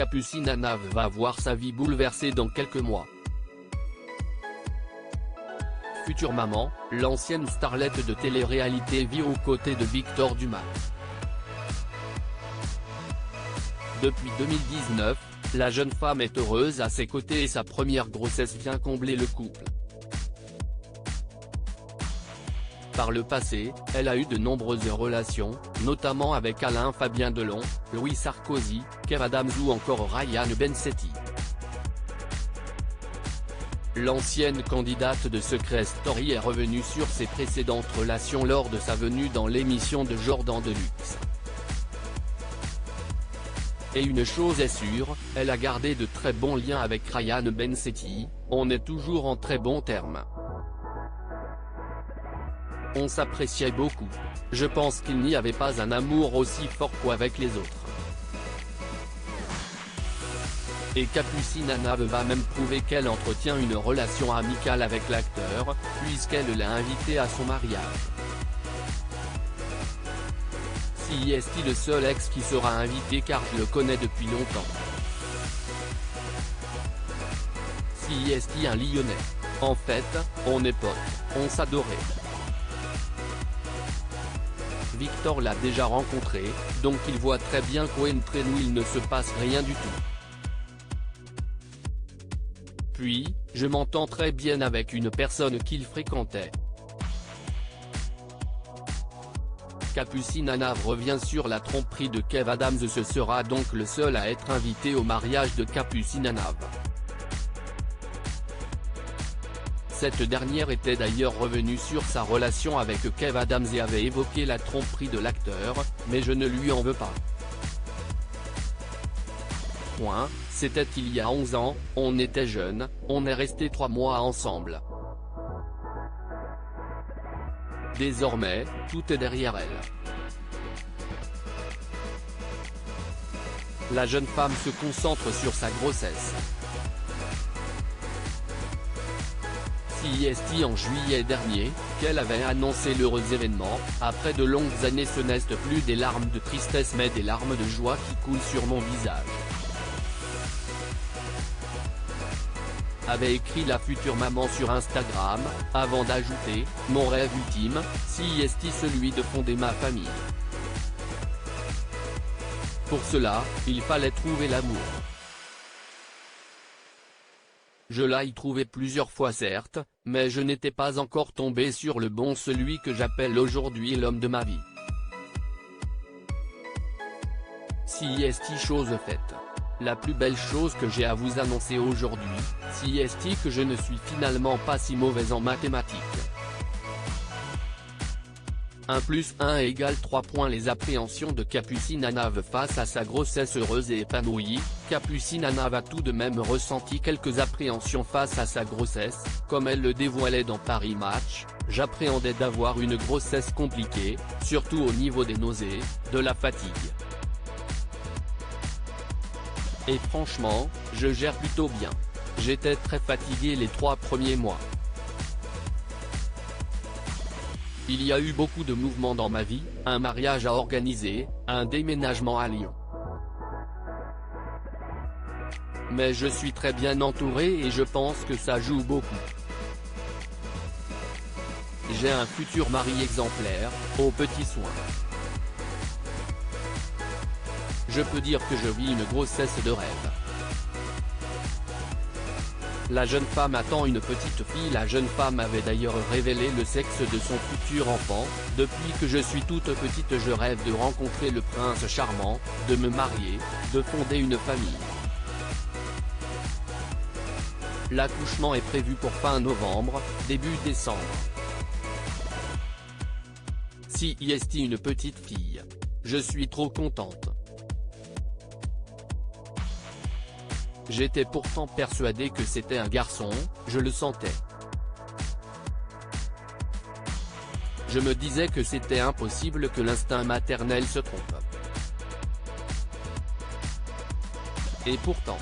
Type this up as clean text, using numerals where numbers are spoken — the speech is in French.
Capucine Anav va voir sa vie bouleversée dans quelques mois. Future maman, l'ancienne starlette de télé-réalité vit aux côtés de Victor Dumas. Depuis 2019, la jeune femme est heureuse à ses côtés et sa première grossesse vient combler le couple. Par le passé, elle a eu de nombreuses relations, notamment avec Alain Fabien Delon, Louis Sarkozy, Kev Adams ou encore Ryan Bensetti. L'ancienne candidate de Secret Story est revenue sur ses précédentes relations lors de sa venue dans l'émission de Jordan Deluxe. Et une chose est sûre, elle a gardé de très bons liens avec Ryan Bensetti, on est toujours en très bons termes. On s'appréciait beaucoup. Je pense qu'il n'y avait pas un amour aussi fort qu'avec les autres. Et Capucine Anav va même prouver qu'elle entretient une relation amicale avec l'acteur, puisqu'elle l'a invité à son mariage. Si est-il le seul ex qui sera invité car je le connais depuis longtemps. Si est-il un Lyonnais. En fait, on est potes, on s'adorait. Victor l'a déjà rencontré, donc il voit très bien qu'entre nous il ne se passe rien du tout. Puis, je m'entends très bien avec une personne qu'il fréquentait. Capucine Anav revient sur la tromperie de Kev Adams. Ce sera donc le seul à être invité au mariage de Capucine Anav. Cette dernière était d'ailleurs revenue sur sa relation avec Kev Adams et avait évoqué la tromperie de l'acteur, mais je ne lui en veux pas. C'était il y a 11 ans, on était jeunes, on est restés 3 mois ensemble. Désormais, tout est derrière elle. La jeune femme se concentre sur sa grossesse. Si est en juillet dernier, qu'elle avait annoncé l'heureux événement, après de longues années ce n'est plus des larmes de tristesse mais des larmes de joie qui coulent sur mon visage. Avait écrit la future maman sur Instagram, avant d'ajouter « Mon rêve ultime, si est celui de fonder ma famille ». Pour cela, il fallait trouver l'amour. Je l'ai trouvé plusieurs fois certes, mais je n'étais pas encore tombé sur le bon, celui que j'appelle aujourd'hui l'homme de ma vie. Si est chose faite. La plus belle chose que j'ai à vous annoncer aujourd'hui, si est que je ne suis finalement pas si mauvais en mathématiques. 1 + 1 = 3 points. Les appréhensions de Capucine Anav face à sa grossesse heureuse et épanouie. Capucine Anav a tout de même ressenti quelques appréhensions face à sa grossesse, comme elle le dévoilait dans Paris Match. J'appréhendais d'avoir une grossesse compliquée, surtout au niveau des nausées, de la fatigue. Et franchement, je gère plutôt bien. J'étais très fatigué les 3 premiers mois. Il y a eu beaucoup de mouvements dans ma vie, un mariage à organiser, un déménagement à Lyon. Mais je suis très bien entouré et je pense que ça joue beaucoup. J'ai un futur mari exemplaire, aux petits soins. Je peux dire que je vis une grossesse de rêve. La jeune femme attend une petite fille. La jeune femme avait d'ailleurs révélé le sexe de son futur enfant. Depuis que je suis toute petite je rêve de rencontrer le prince charmant, de me marier, de fonder une famille. L'accouchement est prévu pour fin novembre, début décembre. Si est une petite fille. Je suis trop contente. J'étais pourtant persuadé que c'était un garçon, je le sentais. Je me disais que c'était impossible que l'instinct maternel se trompe. Et pourtant.